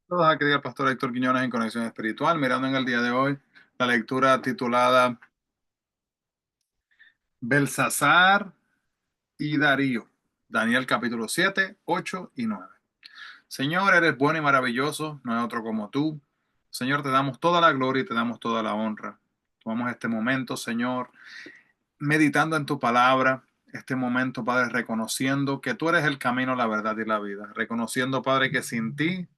Todos aquí el pastor Héctor Quiñones en Conexión Espiritual, mirando en el día de hoy la lectura titulada Belsasar y Darío, Daniel capítulo 7, 8 y 9. Señor, eres bueno y maravilloso, no hay otro como tú. Señor, te damos toda la gloria y te damos toda la honra. Tomamos este momento, Señor, meditando en tu palabra, este momento, Padre, reconociendo que tú eres el camino, la verdad y la vida. Reconociendo, Padre, que sin ti,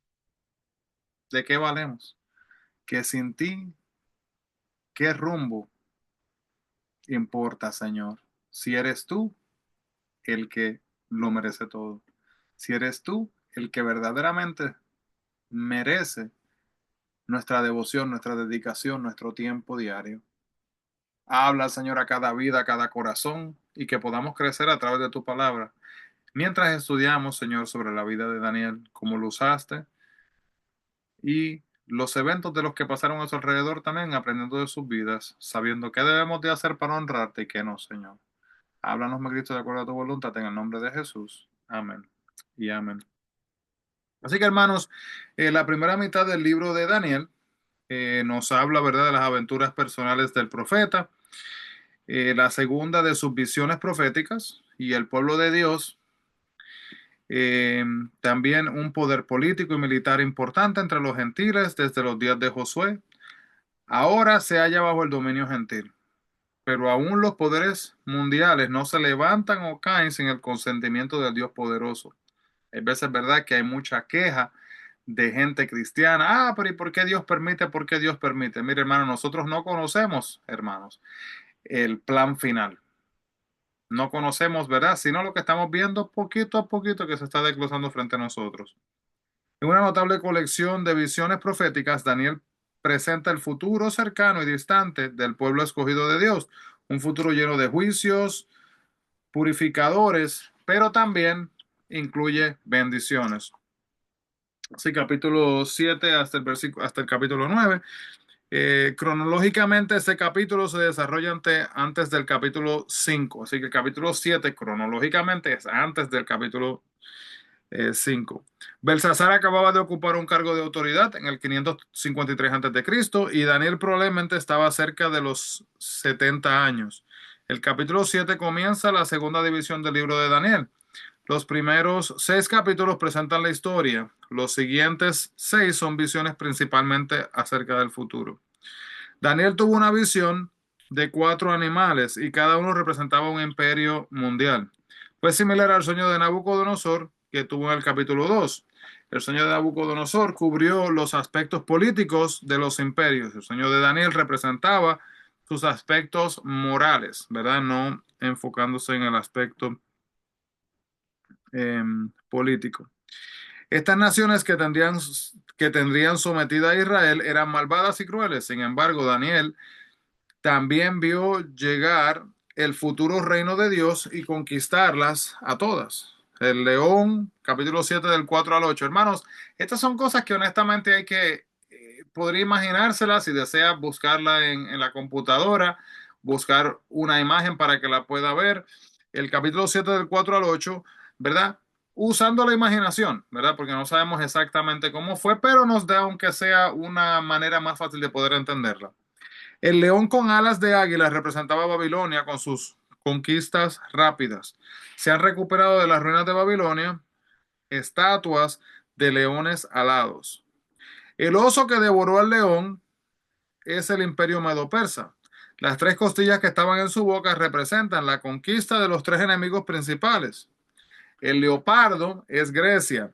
¿de qué valemos? Que sin ti, ¿qué rumbo importa, Señor? Si eres tú el que lo merece todo. Si eres tú el que verdaderamente merece nuestra devoción, nuestra dedicación, nuestro tiempo diario. Habla, Señor, a cada vida, a cada corazón y que podamos crecer a través de tu palabra. Mientras estudiamos, Señor, sobre la vida de Daniel, cómo lo usaste y los eventos de los que pasaron a su alrededor también, aprendiendo de sus vidas, sabiendo qué debemos de hacer para honrarte y qué no, Señor. Háblanos, mi Cristo, de acuerdo a tu voluntad, en el nombre de Jesús. Amén y amén. Así que, hermanos, la primera mitad del libro de Daniel nos habla, ¿verdad?, de las aventuras personales del profeta, la segunda de sus visiones proféticas y el pueblo de Dios, eh, también un poder político y militar importante entre los gentiles desde los días de Josué. Ahora se halla bajo el dominio gentil, pero aún los poderes mundiales no se levantan o caen sin el consentimiento del Dios poderoso. Hay veces, ¿verdad?, que hay mucha queja de gente cristiana. Pero ¿y por qué Dios permite? ¿Por qué Dios permite? Mire, hermano, nosotros no conocemos, hermanos, el plan final. No conocemos, ¿verdad? Sino lo que estamos viendo poquito a poquito que se está desglosando frente a nosotros. En una notable colección de visiones proféticas, Daniel presenta el futuro cercano y distante del pueblo escogido de Dios. Un futuro lleno de juicios purificadores, pero también incluye bendiciones. Así, capítulo 7 hasta hasta el capítulo 9. Cronológicamente, ese capítulo se desarrolla antes del capítulo 5. Así que el capítulo 7 cronológicamente es antes del capítulo 5. Belsasar acababa de ocupar un cargo de autoridad en el 553 a.C. y Daniel probablemente estaba cerca de los 70 años. El capítulo 7 comienza la segunda división del libro de Daniel. Los primeros 6 capítulos presentan la historia. Los siguientes 6 son visiones principalmente acerca del futuro. Daniel tuvo una visión de 4 animales y cada uno representaba un imperio mundial. Fue similar al sueño de Nabucodonosor que tuvo en el capítulo 2. El sueño de Nabucodonosor cubrió los aspectos políticos de los imperios. El sueño de Daniel representaba sus aspectos morales, ¿verdad? No enfocándose en el aspecto político. Estas naciones que tendrían sometida a Israel eran malvadas y crueles. Sin embargo, Daniel también vio llegar el futuro reino de Dios y conquistarlas a todas. El león, capítulo 7 del 4 al 8. Hermanos, estas son cosas que honestamente hay que, podría imaginárselas si desea buscarla en la computadora, buscar una imagen para que la pueda ver. El capítulo 7 del 4 al 8, ¿verdad? Usando la imaginación, ¿verdad? Porque no sabemos exactamente cómo fue, pero nos da, aunque sea, una manera más fácil de poder entenderla. El león con alas de águila representaba a Babilonia con sus conquistas rápidas. Se han recuperado de las ruinas de Babilonia estatuas de leones alados. El oso que devoró al león es el imperio medo-persa. Las 3 costillas que estaban en su boca representan la conquista de los 3 enemigos principales. El leopardo es Grecia.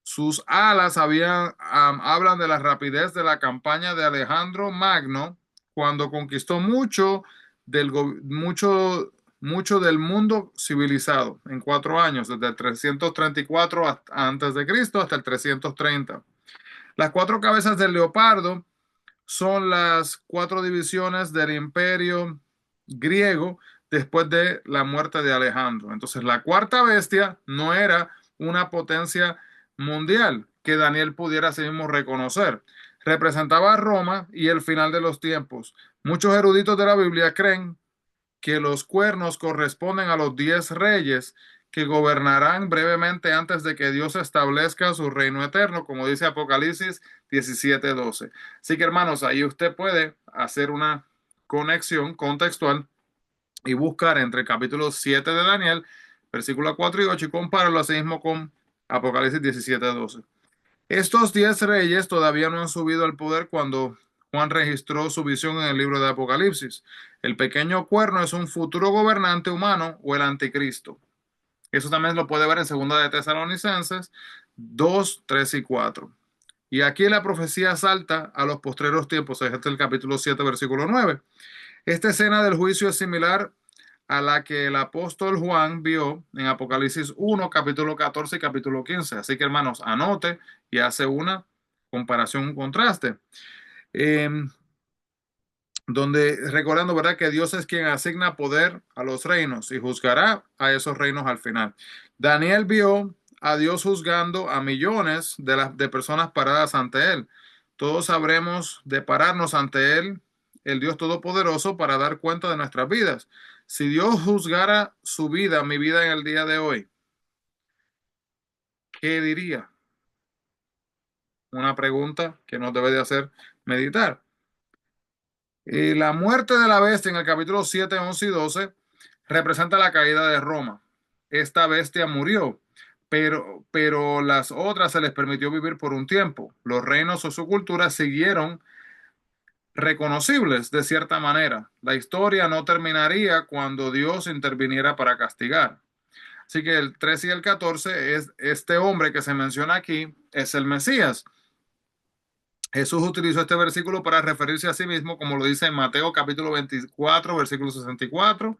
Sus alas hablan de la rapidez de la campaña de Alejandro Magno cuando conquistó mucho del mundo civilizado en 4 años, desde el 334 antes de Cristo hasta el 330. Las 4 cabezas del leopardo son las 4 divisiones del imperio griego después de la muerte de Alejandro. Entonces, la cuarta bestia no era una potencia mundial que Daniel pudiera así mismo reconocer. Representaba a Roma y el final de los tiempos. Muchos eruditos de la Biblia creen que los cuernos corresponden a los 10 reyes que gobernarán brevemente antes de que Dios establezca su reino eterno, como dice Apocalipsis 17:12. Así que hermanos, ahí usted puede hacer una conexión contextual y buscar entre el capítulo 7 de Daniel, versículos 4 y 8, y compararlo así mismo con Apocalipsis 17:12. Estos 10 reyes todavía no han subido al poder cuando Juan registró su visión en el libro de Apocalipsis. El pequeño cuerno es un futuro gobernante humano o el anticristo. Eso también lo puede ver en Segunda de Tesalonicenses 2, 3 y 4. Y aquí la profecía salta a los postreros tiempos. Este es el capítulo 7, versículo 9. Esta escena del juicio es similar a la que el apóstol Juan vio en Apocalipsis 1, capítulo 14 y capítulo 15. Así que hermanos, anote y hace una comparación, un contraste. Eh, donde recordando, ¿verdad?, que Dios es quien asigna poder a los reinos y juzgará a esos reinos al final. Daniel vio a Dios juzgando a millones de personas paradas ante él. Todos sabremos de pararnos ante él, el Dios Todopoderoso, para dar cuenta de nuestras vidas. Si Dios juzgara su vida, mi vida en el día de hoy, ¿qué diría? Una pregunta que nos debe de hacer meditar. Y la muerte de la bestia en el capítulo 7, 11 y 12 representa la caída de Roma. Esta bestia murió, pero las otras se les permitió vivir por un tiempo. Los reinos o su cultura siguieron reconocibles de cierta manera. La historia no terminaría cuando Dios interviniera para castigar. Así que el 13 y el 14 es este hombre que se menciona aquí, es el Mesías. Jesús utilizó este versículo para referirse a sí mismo, como lo dice en Mateo capítulo 24, versículo 64,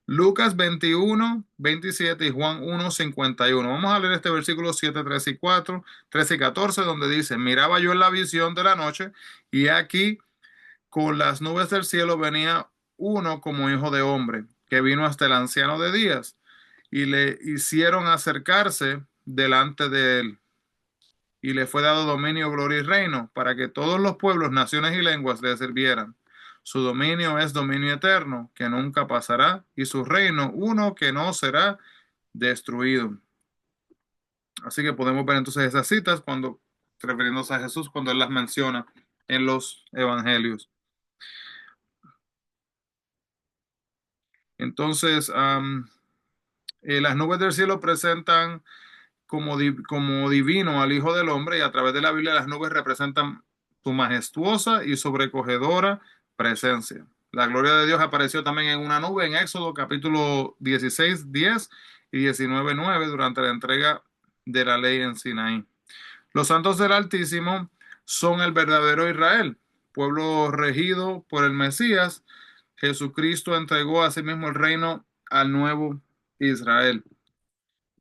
Lucas 21, 27 y Juan 1, 51. Vamos a leer este versículo 7, 3 y 4, 13 y 14, donde dice, miraba yo en la visión de la noche y aquí con las nubes del cielo venía uno como hijo de hombre, que vino hasta el anciano de días y le hicieron acercarse delante de él y le fue dado dominio, gloria y reino, para que todos los pueblos, naciones y lenguas le sirvieran. Su dominio es dominio eterno, que nunca pasará, y su reino uno que no será destruido. Así que podemos ver entonces esas citas cuando, refiriéndose a Jesús, cuando él las menciona en los evangelios. Entonces, las nubes del cielo presentan como divino al Hijo del Hombre y a través de la Biblia las nubes representan su majestuosa y sobrecogedora presencia. La gloria de Dios apareció también en una nube en Éxodo capítulo 16, 10 y 19, 9 durante la entrega de la ley en Sinaí. Los santos del Altísimo son el verdadero Israel, pueblo regido por el Mesías. Jesucristo entregó a sí mismo el reino al nuevo Israel.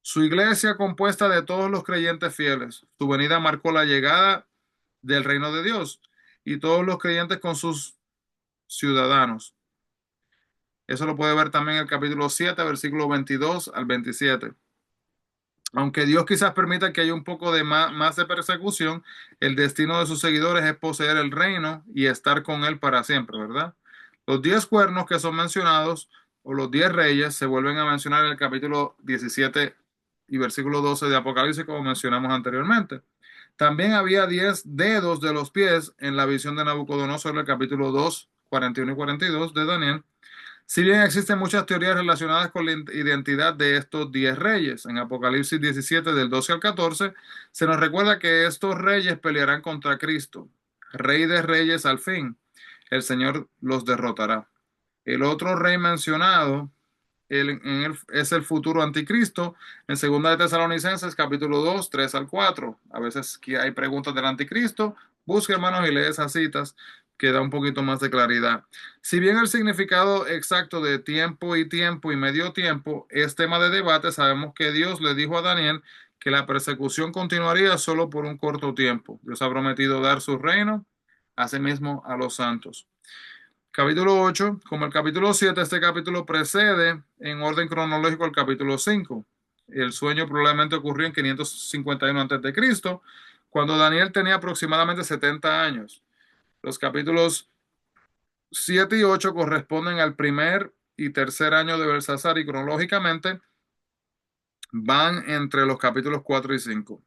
Su iglesia compuesta de todos los creyentes fieles. Su venida marcó la llegada del reino de Dios y todos los creyentes con sus ciudadanos. Eso lo puede ver también en el capítulo 7, versículo 22 al 27. Aunque Dios quizás permita que haya un poco de más de persecución, el destino de sus seguidores es poseer el reino y estar con él para siempre, ¿verdad? Los 10 cuernos que son mencionados, o los 10 reyes, se vuelven a mencionar en el capítulo 17 y versículo 12 de Apocalipsis, como mencionamos anteriormente. También había 10 dedos de los pies en la visión de Nabucodonosor, el capítulo 2, 41 y 42 de Daniel. Si bien existen muchas teorías relacionadas con la identidad de estos 10 reyes, en Apocalipsis 17 del 12 al 14, se nos recuerda que estos reyes pelearán contra Cristo, Rey de Reyes al fin. El Señor los derrotará. El otro rey mencionado es el futuro anticristo en Segunda de Tesalonicenses capítulo 2, 3 al 4. A veces que hay preguntas del anticristo, busque hermanos y lee esas citas que da un poquito más de claridad. Si bien el significado exacto de tiempo y medio tiempo es tema de debate, sabemos que Dios le dijo a Daniel que la persecución continuaría solo por un corto tiempo. Dios ha prometido dar su reino, asimismo a los santos. Capítulo 8, como el capítulo 7, este capítulo precede en orden cronológico al capítulo 5. El sueño probablemente ocurrió en 551 a.C., cuando Daniel tenía aproximadamente 70 años. Los capítulos 7 y 8 corresponden al primer y tercer año de Belsasar y cronológicamente van entre los capítulos 4 y 5.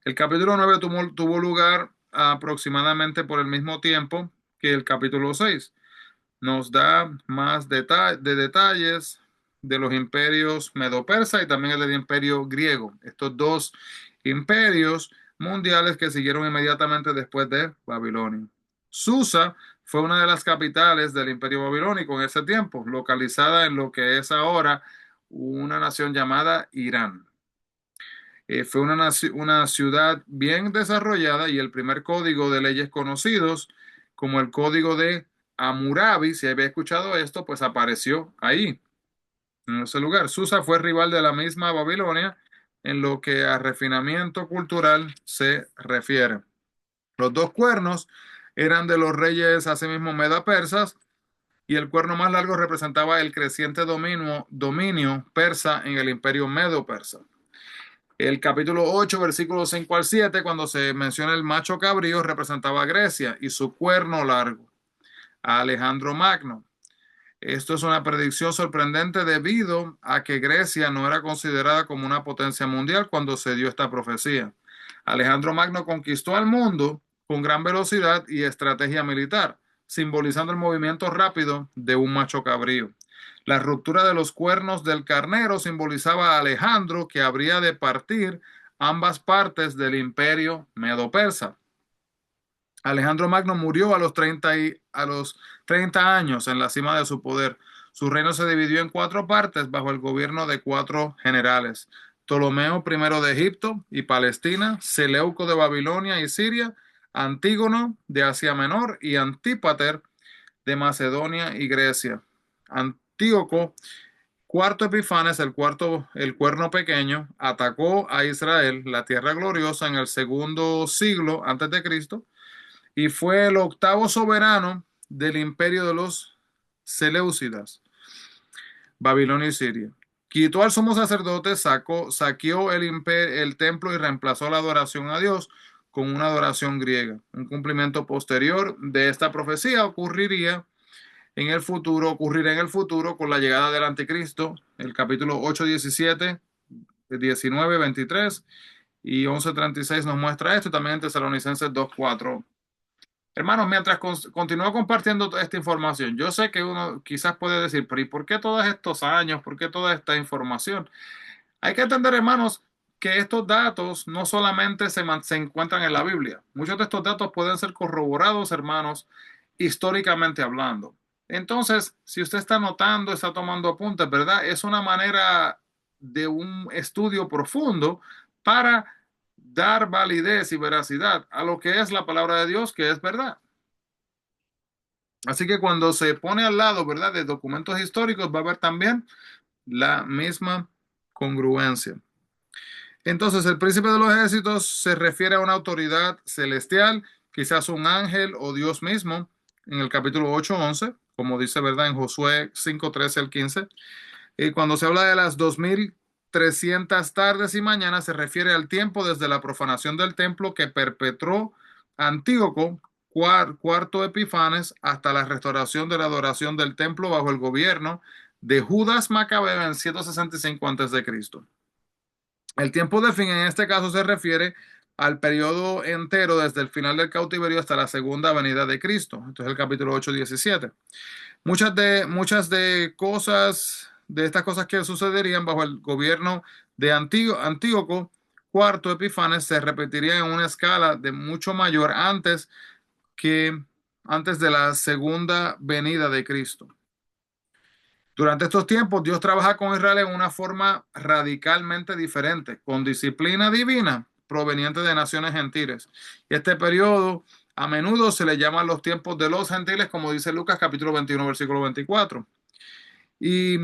El capítulo 9 tuvo lugar aproximadamente por el mismo tiempo que el capítulo 6. Nos da más detalles de los imperios medo-persa y también el del imperio griego. Estos dos imperios mundiales que siguieron inmediatamente después de Babilonia. Susa fue una de las capitales del imperio babilónico en ese tiempo, localizada en lo que es ahora una nación llamada Irán. Fue una ciudad bien desarrollada y el primer código de leyes conocidos como el código de Hammurabi, si había escuchado esto, pues apareció ahí, en ese lugar. Susa fue rival de la misma Babilonia en lo que a refinamiento cultural se refiere. Los dos cuernos eran de los reyes asimismo meda-persas y el cuerno más largo representaba el creciente dominio persa en el imperio medo-persa. El capítulo 8, versículos 5 al 7, cuando se menciona el macho cabrío, representaba a Grecia y su cuerno largo, a Alejandro Magno. Esto es una predicción sorprendente debido a que Grecia no era considerada como una potencia mundial cuando se dio esta profecía. Alejandro Magno conquistó al mundo con gran velocidad y estrategia militar, simbolizando el movimiento rápido de un macho cabrío. La ruptura de los cuernos del carnero simbolizaba a Alejandro, que habría de partir ambas partes del imperio medo-persa. Alejandro Magno murió a los 30 años en la cima de su poder. Su reino se dividió en 4 partes bajo el gobierno de 4 generales: Ptolomeo I de Egipto y Palestina, Seleuco de Babilonia y Siria, Antígono de Asia Menor y Antípater de Macedonia y Grecia. Antíoco IV Epifanes, el cuerno pequeño, atacó a Israel, la tierra gloriosa, en el segundo siglo antes de Cristo, y fue el 8º soberano del imperio de los Seleucidas, Babilonia y Siria. Quitó al sumo sacerdote, saqueó el templo y reemplazó la adoración a Dios con una adoración griega. Un cumplimiento posterior de esta profecía ocurrirá en el futuro con la llegada del anticristo. El capítulo 8, 17, 19, 23 y 11, 36 nos muestra esto, también en Tesalonicenses 2, 4. Hermanos, mientras continúo compartiendo toda esta información, yo sé que uno quizás puede decir, pero ¿y por qué todos estos años? ¿Por qué toda esta información? Hay que entender, hermanos, que estos datos no solamente se encuentran en la Biblia. Muchos de estos datos pueden ser corroborados, hermanos, históricamente hablando. Entonces, si usted está notando, está tomando apuntes, ¿verdad? Es una manera de un estudio profundo para dar validez y veracidad a lo que es la palabra de Dios, que es verdad. Así que cuando se pone al lado, ¿verdad?, de documentos históricos, va a haber también la misma congruencia. Entonces, el príncipe de los ejércitos se refiere a una autoridad celestial, quizás un ángel o Dios mismo, en el capítulo 8:11, como dice, ¿verdad?, en Josué 5:13 al 15. Y cuando se habla de las 2300 tardes y mañanas, se refiere al tiempo desde la profanación del templo que perpetró Antíoco IV Epifanes hasta la restauración de la adoración del templo bajo el gobierno de Judas Macabeo en 165 a.C. El tiempo de fin en este caso se refiere al periodo entero desde el final del cautiverio hasta la segunda venida de Cristo. Entonces el capítulo 8, 17. Muchas de estas cosas que sucederían bajo el gobierno de Antíoco IV Epifanes se repetirían en una escala de mucho mayor antes de la segunda venida de Cristo. Durante estos tiempos, Dios trabaja con Israel en una forma radicalmente diferente, con disciplina divina proveniente de naciones gentiles. Y este periodo a menudo se le llama los tiempos de los gentiles, como dice Lucas capítulo 21, versículo 24. Y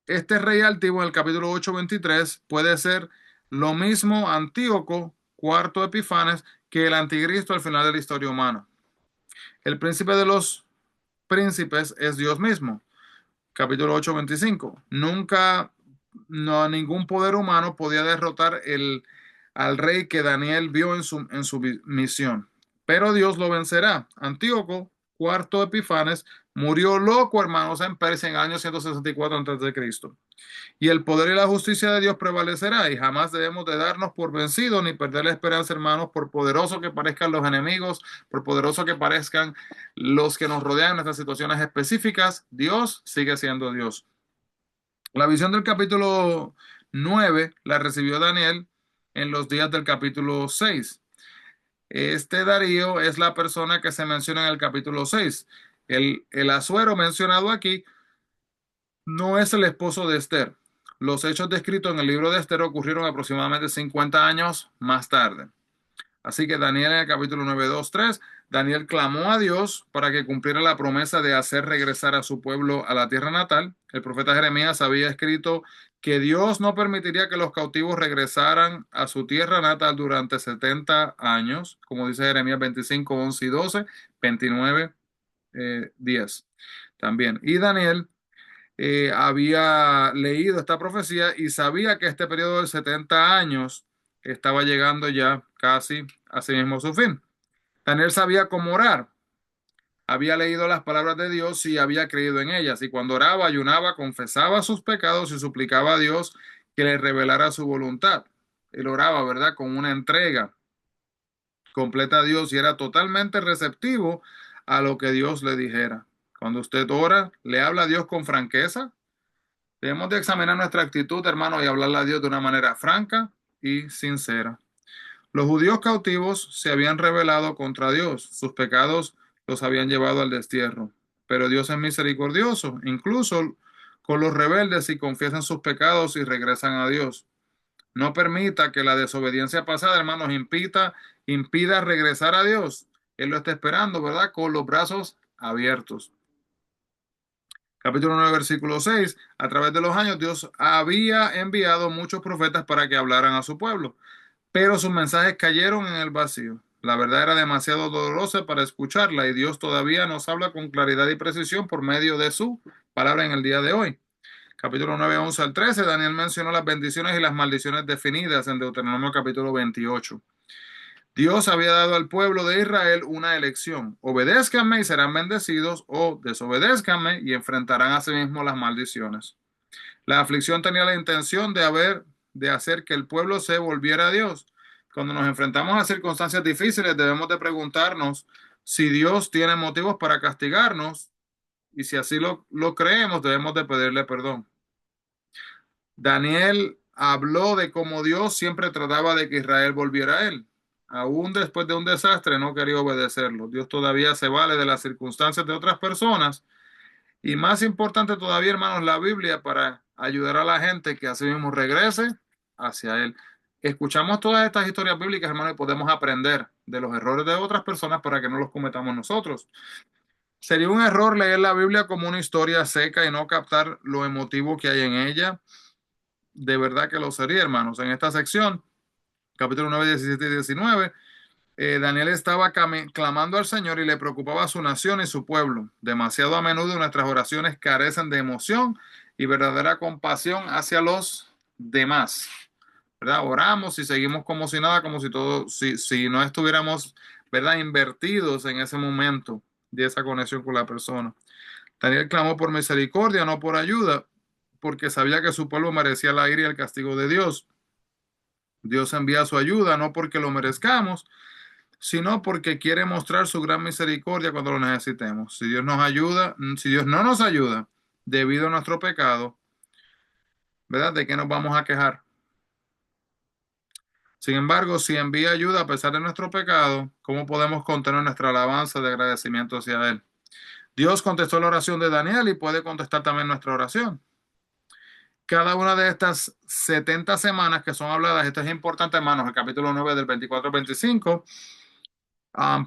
este rey altivo en el capítulo 8, 23 puede ser lo mismo Antíoco IV Epifanes que el anticristo al final de la historia humana. El príncipe de los príncipes es Dios mismo. Capítulo 8, 25. Ningún poder humano podía derrotar al rey que Daniel vio en su misión. Pero Dios lo vencerá. Antíoco IV Epifanes murió loco, hermanos, en Persia en el año 164 a.C. Y el poder y la justicia de Dios prevalecerá, y jamás debemos de darnos por vencidos ni perder la esperanza, hermanos, por poderoso que parezcan los enemigos, por poderoso que parezcan los que nos rodean en nuestras situaciones específicas. Dios sigue siendo Dios. La visión del capítulo 9 la recibió Daniel en los días del capítulo 6. Este Darío es la persona que se menciona en el capítulo 6. El Asuero mencionado aquí no es el esposo de Esther. Los hechos descritos en el libro de Esther ocurrieron aproximadamente 50 años más tarde. Así que Daniel en el capítulo 9, 2, 3, Daniel clamó a Dios para que cumpliera la promesa de hacer regresar a su pueblo a la tierra natal. El profeta Jeremías había escrito que Dios no permitiría que los cautivos regresaran a su tierra natal durante 70 años, como dice Jeremías 25, 11 y 12, 29, 10 también. Y Daniel había leído esta profecía y sabía que este periodo de 70 años estaba llegando ya casi a sí mismo su fin. Daniel sabía cómo orar, había leído las palabras de Dios y había creído en ellas. Y cuando oraba, ayunaba, confesaba sus pecados y suplicaba a Dios que le revelara su voluntad. Él oraba, ¿verdad? Con una entrega completa a Dios y era totalmente receptivo a lo que Dios le dijera. Cuando usted ora, le habla a Dios con franqueza. Debemos de examinar nuestra actitud, hermano, y hablarle a Dios de una manera franca y sincera. Los judíos cautivos se habían rebelado contra Dios. Sus pecados los habían llevado al destierro. Pero Dios es misericordioso, incluso con los rebeldes si confiesan sus pecados y regresan a Dios. No permita que la desobediencia pasada, hermanos, impida regresar a Dios. Él lo está esperando, ¿verdad? Con los brazos abiertos. Capítulo 9, versículo 6. A través de los años, Dios había enviado muchos profetas para que hablaran a su pueblo, pero sus mensajes cayeron en el vacío. La verdad era demasiado dolorosa para escucharla y Dios todavía nos habla con claridad y precisión por medio de su palabra en el día de hoy. Capítulo 9, 11 al 13, Daniel mencionó las bendiciones y las maldiciones definidas en Deuteronomio capítulo 28. Dios había dado al pueblo de Israel una elección. Obedézcanme y serán bendecidos, o desobedézcanme y enfrentarán a sí mismos las maldiciones. La aflicción tenía la intención de hacer que el pueblo se volviera a Dios. Cuando nos enfrentamos a circunstancias difíciles, debemos de preguntarnos si Dios tiene motivos para castigarnos, y si así lo creemos, debemos de pedirle perdón. Daniel habló de cómo Dios siempre trataba de que Israel volviera a él. Aún después de un desastre no quería obedecerlo. Dios todavía se vale de las circunstancias de otras personas. Y más importante todavía, hermanos, la Biblia para ayudar a la gente que así mismo regrese hacia Él. Escuchamos todas estas historias bíblicas, hermanos, y podemos aprender de los errores de otras personas para que no los cometamos nosotros. Sería un error leer la Biblia como una historia seca y no captar lo emotivo que hay en ella. De verdad que lo sería, hermanos. En esta sección, capítulo 9, 17 y 19, Daniel estaba clamando al Señor y le preocupaba a su nación y su pueblo. Demasiado a menudo nuestras oraciones carecen de emoción y verdadera compasión hacia los demás, ¿verdad? Oramos y seguimos como si nada, como si todo, si no estuviéramos, ¿verdad? Invertidos en ese momento de esa conexión con la persona. Daniel clamó por misericordia, no por ayuda, porque sabía que su pueblo merecía la ira y el castigo de Dios. Dios envía su ayuda, no porque lo merezcamos, sino porque quiere mostrar su gran misericordia cuando lo necesitemos. Si Dios nos ayuda, si Dios no nos ayuda debido a nuestro pecado, ¿verdad? ¿De qué nos vamos a quejar? Sin embargo, si envía ayuda a pesar de nuestro pecado, ¿cómo podemos contener nuestra alabanza de agradecimiento hacia Él? Dios contestó la oración de Daniel y puede contestar también nuestra oración. Cada una de estas 70 semanas que son habladas, esto es importante, hermanos, el capítulo 9 del 24 al 25,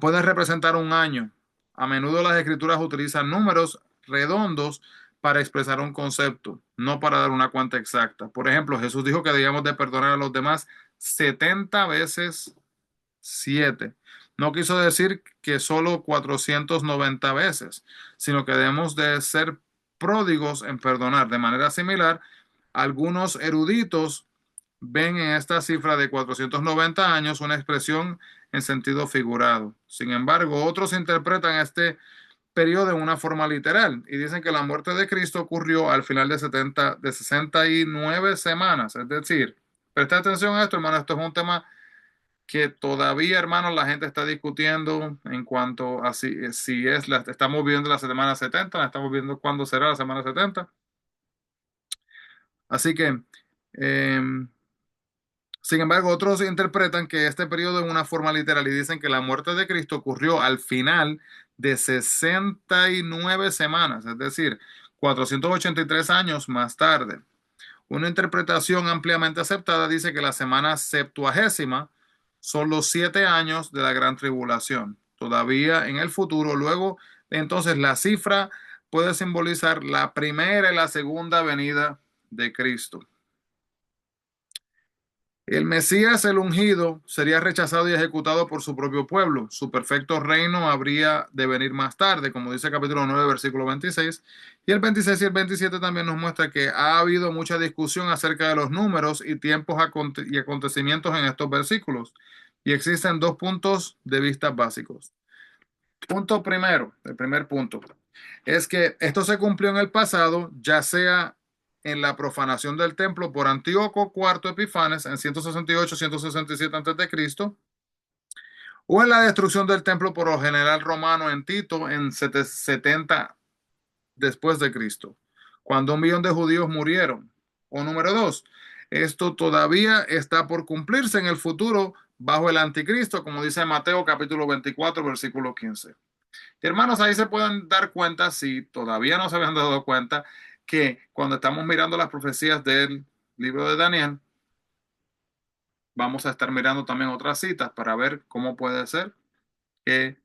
puede representar un año. A menudo las escrituras utilizan números redondos para expresar un concepto, no para dar una cuenta exacta. Por ejemplo, Jesús dijo que debíamos de perdonar a los demás 70 veces 7. No quiso decir que solo 490 veces, sino que debemos de ser pródigos en perdonar. De manera similar, algunos eruditos ven en esta cifra de 490 años una expresión en sentido figurado. Sin embargo, otros interpretan este periodo en una forma literal y dicen que la muerte de Cristo ocurrió al final de 69 semanas. Es decir, presta atención a esto, hermano, esto es un tema que todavía, hermanos, la gente está discutiendo en cuanto a si estamos viendo la semana 70, la estamos viendo cuándo será la semana 70. Así que, eh, sin embargo, otros interpretan que este periodo es una forma literal y dicen que la muerte de Cristo ocurrió al final de 69 semanas, es decir, 483 años más tarde. Una interpretación ampliamente aceptada dice que la semana septuagésima son los 7 años de la gran tribulación. Todavía en el futuro, luego, entonces la cifra puede simbolizar la primera y la segunda venida de Cristo. El Mesías, el ungido, sería rechazado y ejecutado por su propio pueblo. Su perfecto reino habría de venir más tarde, como dice el capítulo 9, versículo 26. Y el 26 y el 27 también nos muestra que ha habido mucha discusión acerca de los números y tiempos y acontecimientos en estos versículos. Y existen dos puntos de vista básicos. Punto primero, el primer punto, es que esto se cumplió en el pasado, ya sea en la profanación del templo por Antíoco IV Epifanes en 168-167 a.C., o en la destrucción del templo por el general romano en Tito en 70 después de Cristo, cuando 1 millón de judíos murieron. O número dos, esto todavía está por cumplirse en el futuro bajo el anticristo, como dice Mateo capítulo 24, versículo 15. Hermanos, ahí se pueden dar cuenta, si todavía no se habían dado cuenta, que cuando estamos mirando las profecías del libro de Daniel, vamos a estar mirando también otras citas para ver cómo puede ser que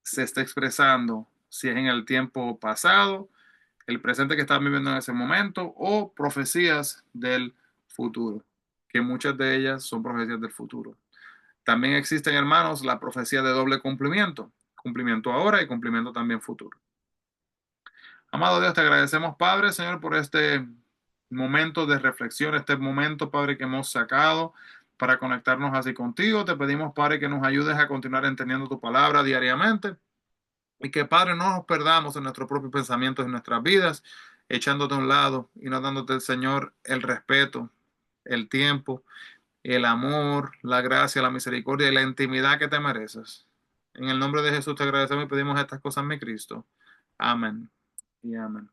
se esté expresando, si es en el tiempo pasado, el presente que estamos viviendo en ese momento, o profecías del futuro, que muchas de ellas son profecías del futuro. También existen, hermanos, la profecía de doble cumplimiento, cumplimiento ahora y cumplimiento también futuro. Amado Dios, te agradecemos, Padre, Señor, por este momento de reflexión, este momento, Padre, que hemos sacado para conectarnos así contigo. Te pedimos, Padre, que nos ayudes a continuar entendiendo tu palabra diariamente y que, Padre, no nos perdamos en nuestros propios pensamientos, en nuestras vidas, echándote a un lado y no dándote, Señor, el respeto, el tiempo, el amor, la gracia, la misericordia y la intimidad que te mereces. En el nombre de Jesús te agradecemos y pedimos estas cosas, mi Cristo. Amén y amén.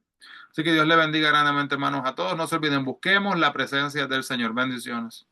Así que Dios le bendiga grandemente, hermanos, a todos. No se olviden, busquemos la presencia del Señor. Bendiciones.